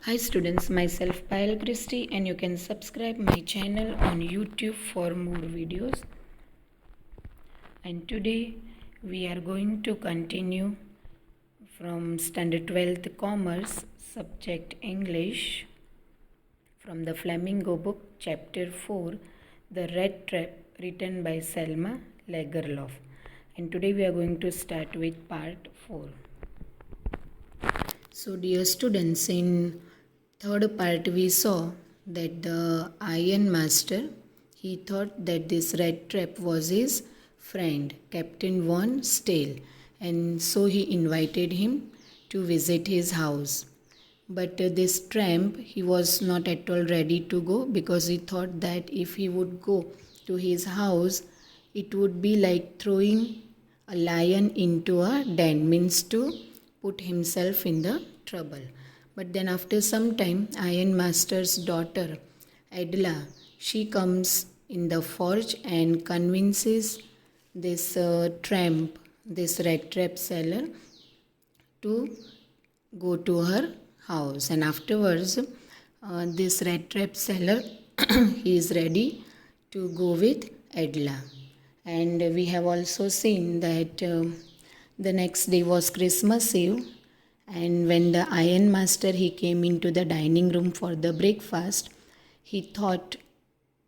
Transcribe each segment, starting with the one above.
Hi students, myself Payal Christie and you can subscribe my channel on YouTube for more videos. And today we are going to continue from Standard 12th Commerce, subject English, from the Flamingo book, chapter 4, The Red Trap, written by Selma Lagerlof. And today we are going to start with part 4. So dear students, in third part we saw that the iron master, he thought that this red trap was his friend, Captain Von Stale, and so he invited him to visit his house. But this tramp, he was not at all ready to go because he thought that if he would go to his house, it would be like throwing a lion into a den, means to put himself in the trouble. But then after some time, Iron Master's daughter, Adela, she comes in the forge and convinces this tramp, this red trap seller, to go to her house. And afterwards, this red trap seller, he is ready to go with Adela. And we have also seen that the next day was Christmas Eve, and when the iron master he came into the dining room for the breakfast, he thought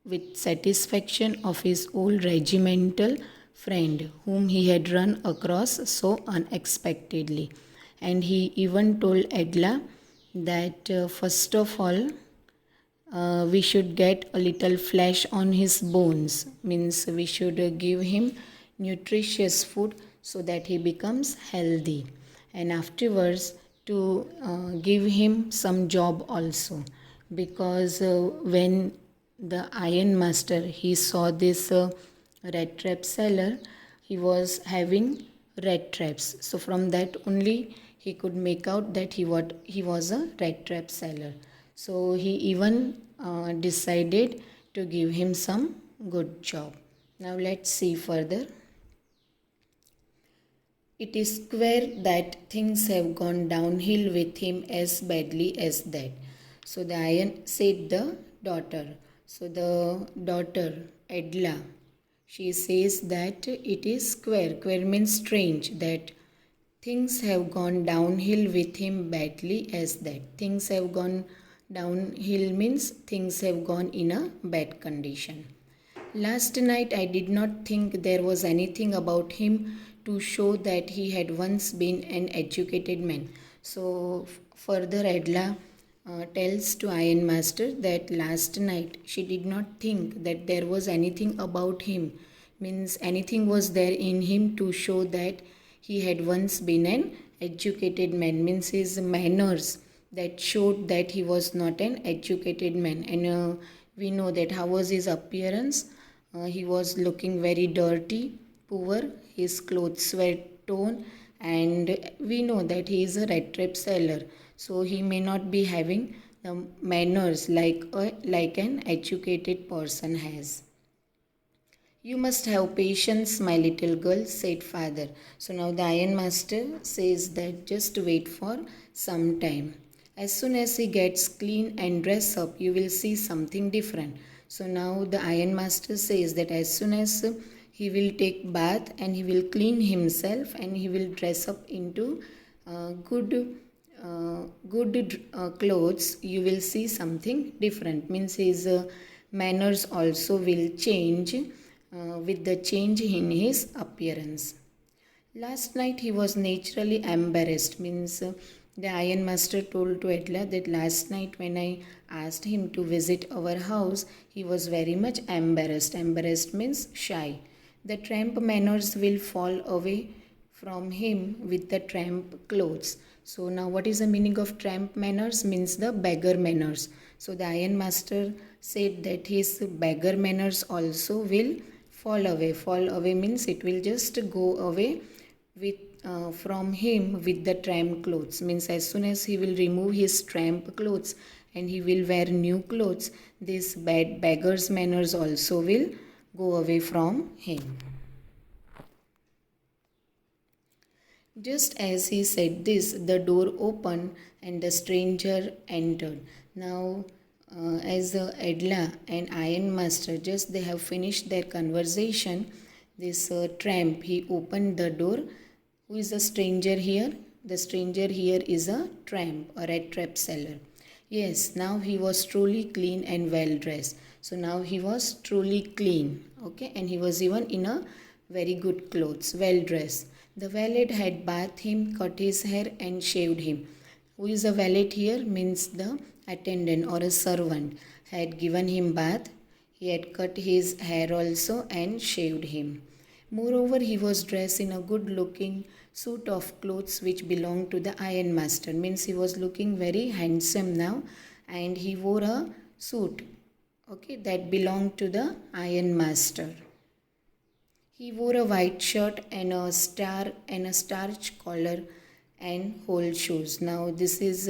with satisfaction of his old regimental friend whom he had run across so unexpectedly. And he even told Adela that first of all, we should get a little flesh on his bones, means we should give him nutritious food so that he becomes healthy, and afterwards to give him some job also, because when the iron master he saw this red trap seller, he was having red traps, so from that only he could make out that he was a red trap seller. So he even decided to give him some good job. Now let's see further. It is queer that things have gone downhill with him as badly as that. So the iron said the daughter. So the daughter, Adela, she says that it is queer. Queer means strange, that things have gone downhill with him badly as that. Things have gone downhill means things have gone in a bad condition. Last night I did not think there was anything about him to show that he had once been an educated man. So further Adela tells to Iron Master that last night she did not think that there was anything about him, means anything was there in him to show that he had once been an educated man, means his manners that showed that he was not an educated man. And we know that how was his appearance. He was looking very dirty, poor, his clothes were torn, and we know that he is a red trap seller, so he may not be having the manners like an educated person has. You must have patience, my little girl, said father. So now the iron master says that just wait for some time. As soon as he gets clean and dress up, you will see something different. So now the iron master says that as soon as he will take bath and he will clean himself and he will dress up into good clothes, you will see something different. Means his manners also will change with the change in his appearance. Last night he was naturally embarrassed, means the iron master told to Adela that last night when I asked him to visit our house, he was very much embarrassed. Embarrassed means shy. The tramp manners will fall away from him with the tramp clothes. So now what is the meaning of tramp manners? Means the beggar manners. So the iron master said that his beggar manners also will fall away. Fall away means it will just go away with from him with the tramp clothes. Means as soon as he will remove his tramp clothes and he will wear new clothes, this bad beggar's manners also will go away from him. Just as he said this, the door opened and the stranger entered. Now, as Edla and Ironmaster, just they have finished their conversation, this tramp, he opened the door. Who is the stranger here? The stranger here is a tramp, a red trap seller. Yes, now he was truly clean and well dressed. So now he was truly clean, okay, and he was even in a very good clothes, well dressed. The valet had bathed him, cut his hair, and shaved him. Who is a valet here? Means the attendant or a servant had given him bath. He had cut his hair also and shaved him. Moreover, he was dressed in a good looking suit of clothes which belonged to the ironmaster. Means he was looking very handsome now, and he wore a suit, okay, that belonged to the ironmaster. He wore a white shirt and a starch collar and whole shoes. Now this is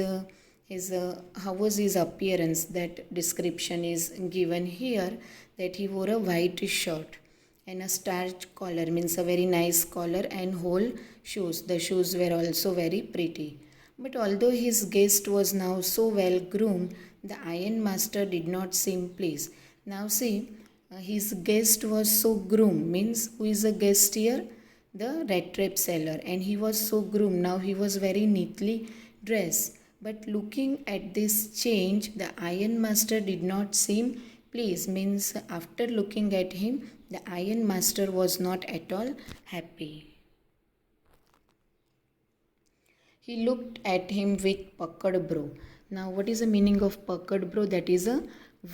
how was his appearance? That description is given here, that he wore a white shirt and a starch collar, means a very nice collar, and whole shoes. The shoes were also very pretty. But although his guest was now so well groomed, the ironmaster did not seem pleased. Now see, his guest was so groomed, means who is a guest here? The red trap seller, and he was so groomed. Now he was very neatly dressed. But looking at this change, the ironmaster did not seem pleased. Means after looking at him, the ironmaster was not at all happy. He looked at him with puckered brow. Now what is the meaning of puckered brow? That is a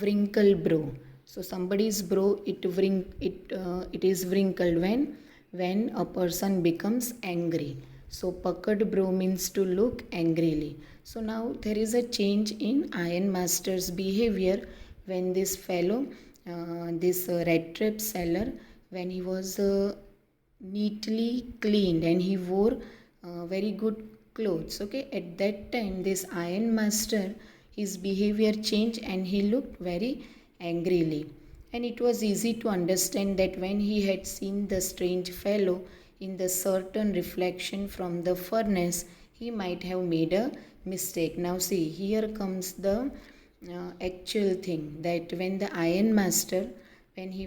wrinkled brow. So somebody's brow, it is wrinkled when a person becomes angry. So puckered brow means to look angrily. So now there is a change in ironmaster's behavior when this fellow, this red trap seller, when he was neatly cleaned and he wore very good clothes. Okay, at that time this ironmaster, his behavior changed and he looked very angrily. And it was easy to understand that when he had seen the strange fellow in the certain reflection from the furnace, he might have made a mistake. Now see, here comes the actual thing, that when the ironmaster, when he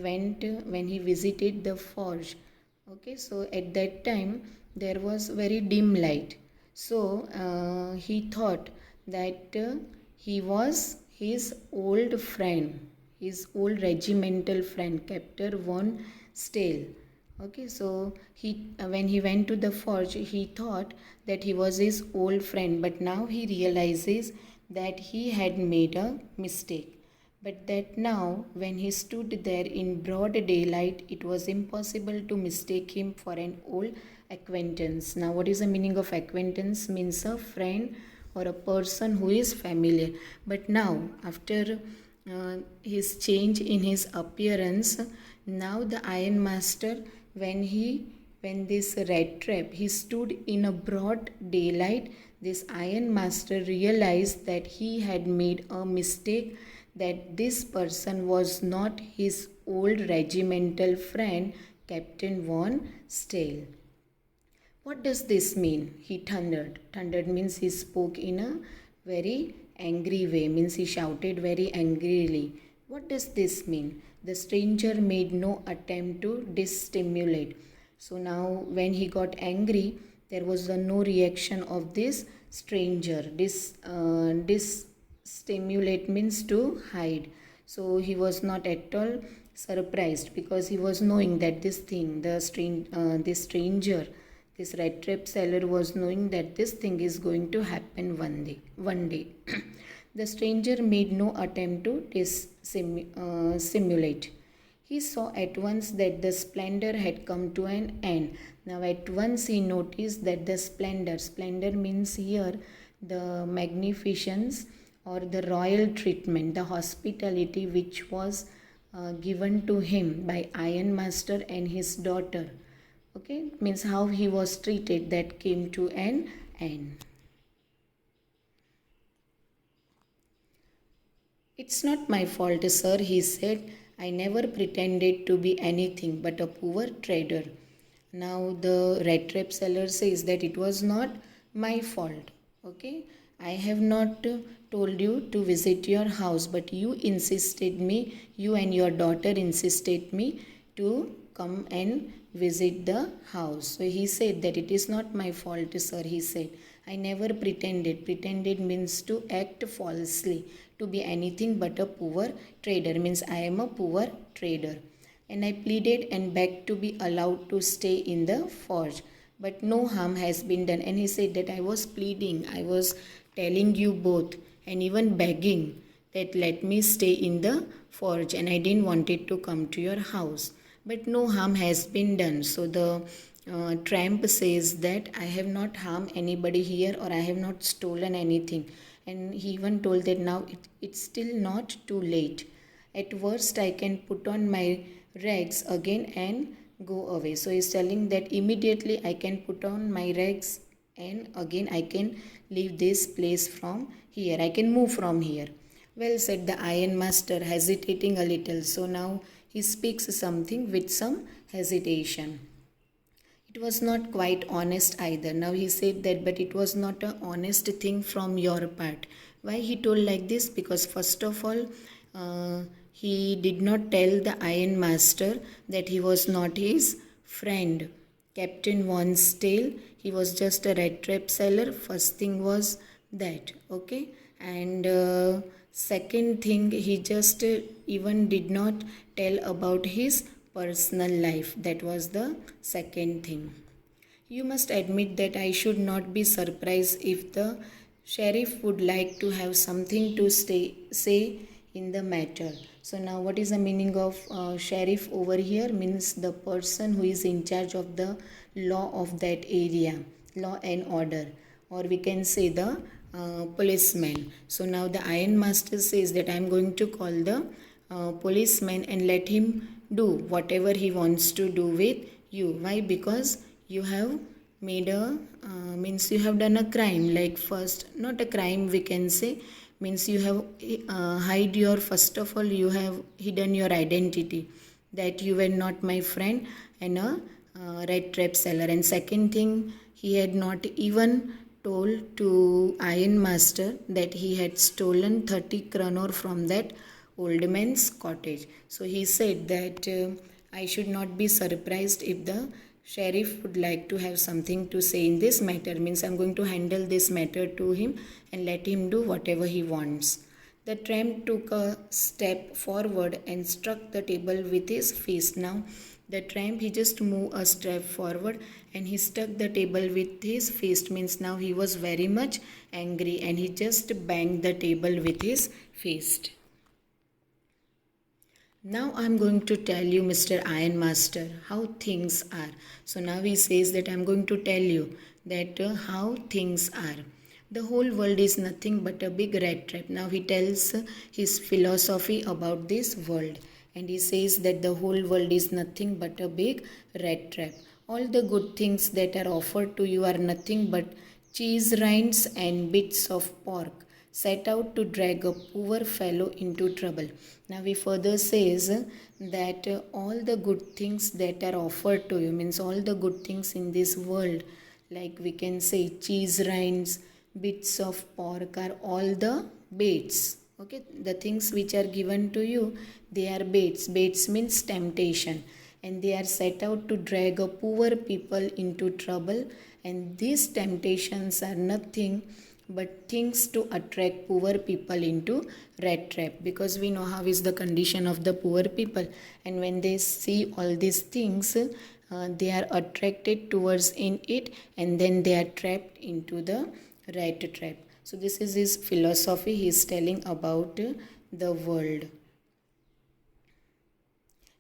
visited the forge, okay, so at that time there was very dim light. So he thought that he was his old friend, his old regimental friend, Captain von Stale. Okay, so he when he went to the forge, he thought that he was his old friend, but now he realizes that he had made a mistake. But that now, when he stood there in broad daylight, it was impossible to mistake him for an old acquaintance. Now, what is the meaning of acquaintance? Means a friend or a person who is familiar. But now, after his change in his appearance, now the ironmaster, when this red trap, he stood in a broad daylight, this ironmaster realized that he had made a mistake, that this person was not his old regimental friend, Captain von Stale. What does this mean? He thundered. Thundered means he spoke in a very angry way, means he shouted very angrily. What does this mean? The stranger made no attempt to dissimulate. So now when he got angry, there was no reaction of this stranger. Dissimulate means to hide. So he was not at all surprised, because he was knowing that this stranger, this red trap seller was knowing that this thing is going to happen one day. The stranger made no attempt to simulate. He saw at once that the splendor had come to an end. Now at once he noticed that the splendor means here the magnificence or the royal treatment, the hospitality which was given to him by ironmaster and his daughter. Okay, means how he was treated, that came to an end. It's not my fault, sir, he said. I never pretended to be anything but a poor trader. Now the rat trap seller says that it was not my fault. Okay, I have not told you to visit your house, but you and your daughter insisted me to come and visit the house. So he said that it is not my fault, sir. He said, I never pretended. Pretended means to act falsely, to be anything but a poor trader, means I am a poor trader. And I pleaded and begged to be allowed to stay in the forge, but no harm has been done. And he said that I was pleading, I was telling you both, and even begging that let me stay in the forge, and I didn't want it to come to your house, but no harm has been done. So the tramp says that I have not harmed anybody here, or I have not stolen anything. And he even told that now it's still not too late. At worst, I can put on my rags again and go away. So he's telling that immediately I can put on my rags and again I can leave this place from here. I can move from here. Well, said the ironmaster, hesitating a little. So now he speaks something with some hesitation. It was not quite honest either. Now he said that, but it was not an honest thing from your part. Why he told like this? Because first of all, he did not tell the ironmaster that he was not his friend. Captain Von Stale, he was just a rat trap seller. First thing was that, okay? And second thing, he just even did not tell about his personal life. That was the second thing. You must admit that I should not be surprised if the sheriff would like to have something to say in the matter. So now what is the meaning of sheriff over here? Means the person who is in charge of the law of that area, law and order, or we can say the policeman. So now the ironmaster says that I am going to call the policeman and let him do whatever he wants to do with you. Why? Because you have made a means you have done a crime. Like first, not a crime we can say, means you have hide your, first of all you have hidden your identity, that you were not my friend and a rat trap seller. And second thing, he had not even told to ironmaster that he had stolen 30 kronor from that old man's cottage. So he said that I should not be surprised if the sheriff would like to have something to say in this matter. Means I'm going to handle this matter to him and let him do whatever he wants. The tramp took a step forward and struck the table with his fist. Now the tramp, he just moved a step forward and he struck the table with his fist. Means now he was very much angry and he just banged the table with his fist. Now I'm going to tell you, Mr. Ironmaster, how things are. So now he says that I'm going to tell you that how things are. The whole world is nothing but a big rat trap. Now he tells his philosophy about this world. And he says that the whole world is nothing but a big rat trap. All the good things that are offered to you are nothing but cheese rinds and bits of pork, set out to drag a poor fellow into trouble. Now he further says that all the good things that are offered to you, means all the good things in this world, like we can say cheese rinds, bits of pork, are all the baits. Okay, the things which are given to you, they are baits. Baits means temptation, and they are set out to drag a poor people into trouble. And these temptations are nothing but things to attract poor people into rat trap, because we know how is the condition of the poor people, and when they see all these things, they are attracted towards in it, and then they are trapped into the rat trap. So this is his philosophy. He is telling about the world.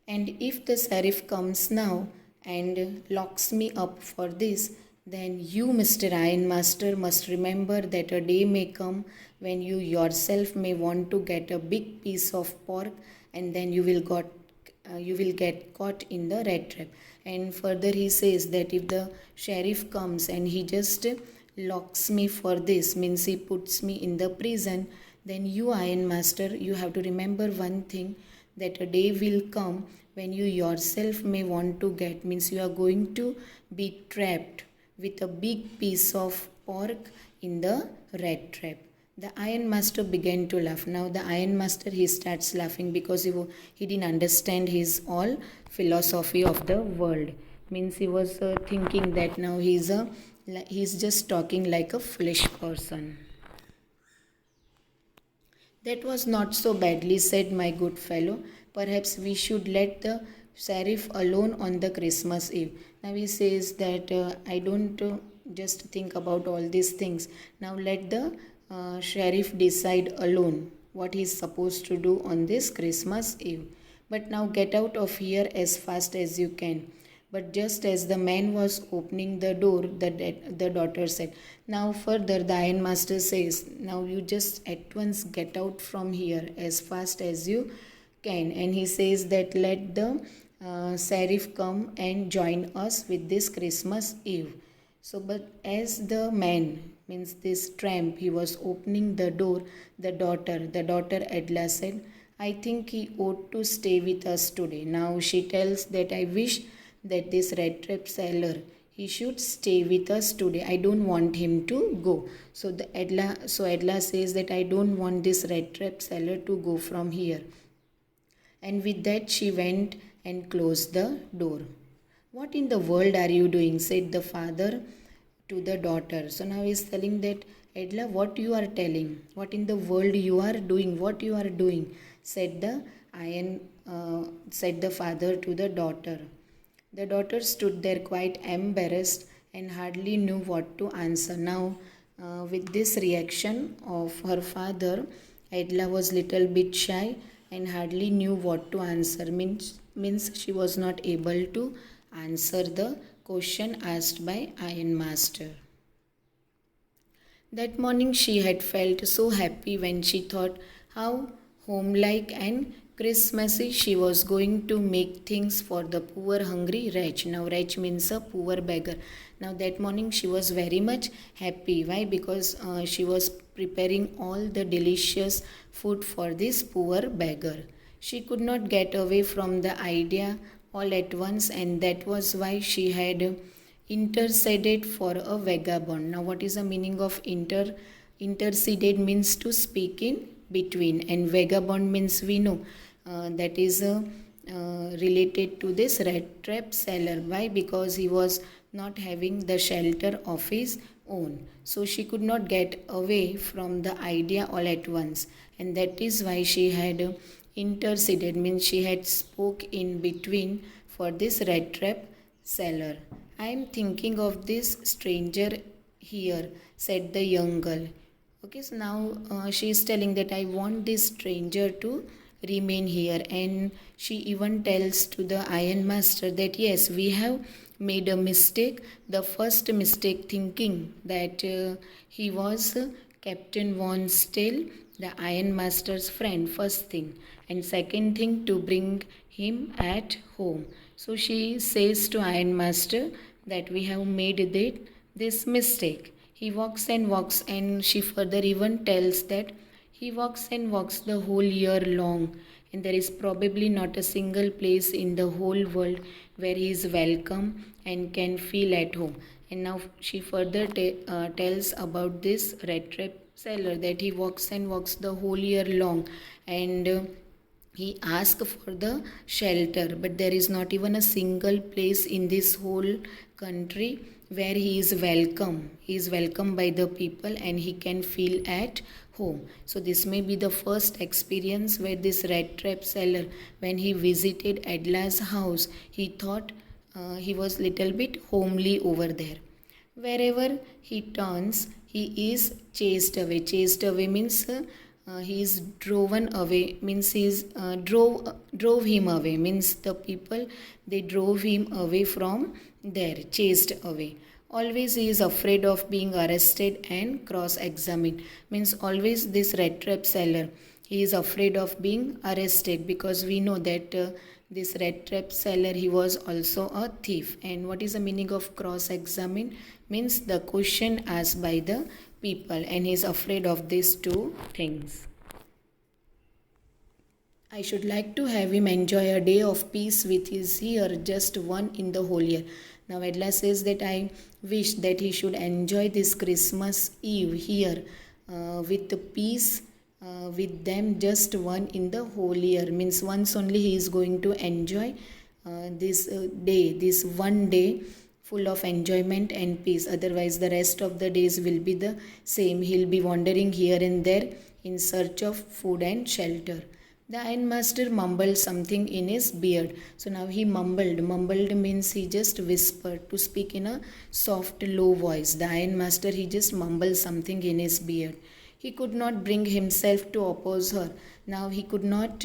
And if the sheriff comes now and locks me up for this, then you, Mr. Ironmaster, must remember that a day may come when you yourself may want to get a big piece of pork, and then you will get caught in the rat trap. And further he says that if the sheriff comes and he just locks me for this, means he puts me in the prison, then you, Ironmaster, you have to remember one thing, that a day will come when you yourself may want to get, means you are going to be trapped with a big piece of pork in the rat trap. The iron master began to laugh. Now the iron master, he starts laughing because he didn't understand his all philosophy of the world. Means he was thinking that now he's just talking like a foolish person. That was not so badly said, my good fellow. Perhaps we should let the sheriff alone on the Christmas Eve. Now he says that I don't just think about all these things. Now let the sheriff decide alone what he's supposed to do on this Christmas Eve. But now get out of here as fast as you can. But just as the man was opening the door, the daughter said, now further the ironmaster says, now you just at once get out from here as fast as you can. And he says that let the sheriff come and join us with this Christmas Eve. So, but as the man, means this tramp, he was opening the door, the daughter Edla said, I think he ought to stay with us today. Now she tells that I wish that this red trap seller, he should stay with us today. I don't want him to go. So Edla says that I don't want this red trap seller to go from here. And with that she went and closed the door. What in the world are you doing? Said the father to the daughter. So now he is telling that, Edla, what you are telling? What in the world you are doing? What you are doing? Said the father to the daughter. The daughter stood there quite embarrassed and hardly knew what to answer. Now, with this reaction of her father, Edla was little bit shy and hardly knew what to answer. Means she was not able to answer the question asked by Ironmaster. That morning she had felt so happy when she thought how homelike and Christmassy she was going to make things for the poor hungry wretch. Now wretch means a poor beggar. Now that morning she was very much happy. Why? Because she was preparing all the delicious food for this poor beggar. She could not get away from the idea all at once, and that was why she had interceded for a vagabond. Now what is the meaning of interceded? Means to speak in between, and vagabond means we know that is related to this rat trap seller. Why? Because he was not having the shelter of his own, so she could not get away from the idea all at once, and that is why she had interceded, means she had spoke in between for this rat trap seller. I am thinking of this stranger here, said the young girl. Okay, so now she is telling that I want this stranger to remain here, and she even tells to the ironmaster that yes, we have made a mistake. The first mistake, thinking that he was Captain Von Stale, the ironmaster's friend, first thing, and second thing, to bring him at home. So she says to ironmaster that we have made this mistake. He walks, and she further even tells that he walks the whole year long, and there is probably not a single place in the whole world where he is welcome and can feel at home. And now she further tells about this rat trap seller that he walks the whole year long, and he asks for the shelter, but there is not even a single place in this whole country where he is welcome. He is welcome by the people and he can feel at home. So this may be the first experience where this rat trap seller, when he visited Edla's house, he thought he was little bit homely over there. Wherever he turns, he is chased away. Chased away means he is driven away, means he is drove him away, means the people, they drove him away from there, chased away. Always he is afraid of being arrested and cross-examined, means always this rat trap seller, he is afraid of being arrested, because we know that this rat trap seller, he was also a thief. And what is the meaning of cross-examine? Means the question asked by the people, and he is afraid of these two things. I should like to have him enjoy a day of peace with his here, just one in the whole year. Now Edla says that I wish that he should enjoy this Christmas Eve here with the peace with them, just one in the whole year. Means once only he is going to enjoy this day, this one day full of enjoyment and peace. Otherwise the rest of the days will be the same. He'll be wandering here and there in search of food and shelter. The ironmaster mumbled something in his beard. So now he mumbled. Mumbled means he just whispered, to speak in a soft, low voice. The ironmaster, he just mumbled something in his beard. He could not bring himself to oppose her. Now he could not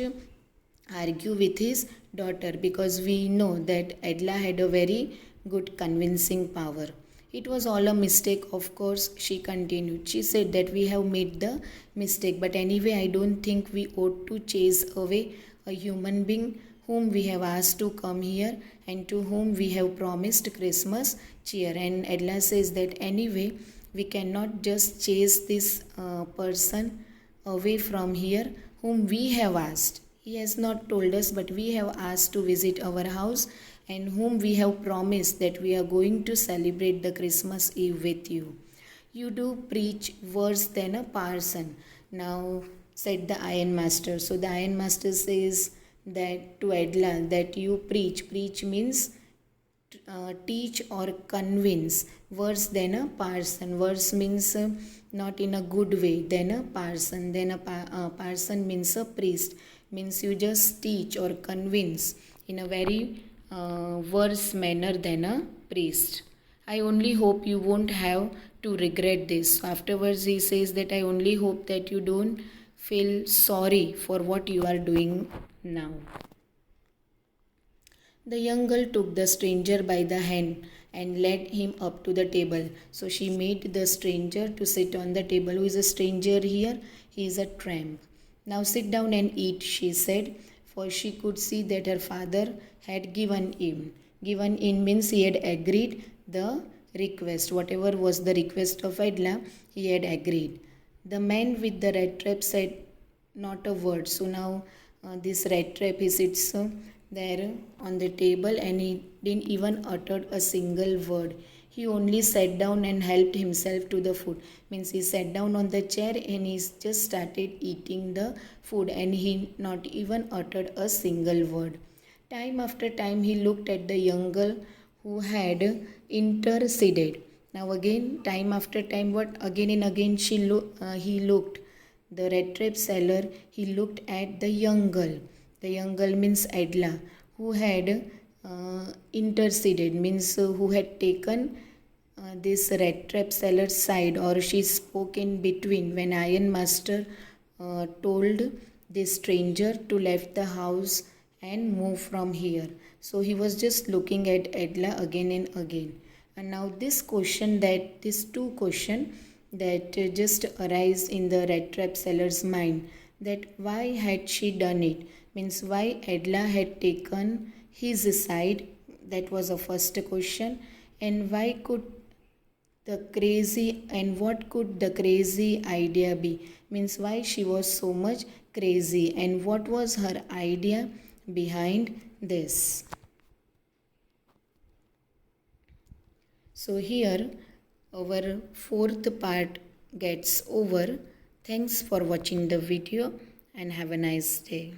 argue with his daughter, because we know that Edla had a very good convincing power. It was all a mistake, of course, she continued. She said that we have made the mistake, but anyway, I don't think we ought to chase away a human being whom we have asked to come here and to whom we have promised Christmas cheer. And Edla says that anyway, we cannot just chase this person away from here whom we have asked. He has not told us, but we have asked to visit our house, and whom we have promised that we are going to celebrate the Christmas Eve with you. You do preach worse than a parson. Now, said the ironmaster. So the ironmaster says that to Edla that you preach. Preach means teach or convince, worse than a parson. Worse means not in a good way than a parson. Then a parson means a priest. Means you just teach or convince in a very worse manner than a priest. I only hope you won't have to regret this. So afterwards he says that I only hope that you don't feel sorry for what you are doing now. The young girl took the stranger by the hand and led him up to the table. So she made the stranger to sit on the table. Who is a stranger here? He is a tramp. Now sit down and eat, she said, for she could see that her father had given in. Given in means he had agreed the request. Whatever was the request of Edla, he had agreed. The man with the red trap said not a word. So now this red trap, he sits there on the table and he didn't even utter a single word. He only sat down and helped himself to the food. Means he sat down on the chair and he just started eating the food, and he not even uttered a single word. Time after time he looked at the young girl who had interceded. Now again, time after time, what again and again he looked. The red trap seller, he looked at the young girl. The young girl means Edla, who had interceded, means who had taken this red trap seller's side, or she spoke in between when ironmaster told this stranger to leave the house and move from here. So he was just looking at Edla again and again. And now these two questions that just arise in the red trap seller's mind, that why had she done it? Means why Edla had taken his side. That was the first question. And why could what could the crazy idea be? Means why she was so much crazy, and what was her idea behind this. So here our fourth part gets over. Thanks for watching the video and have a nice day.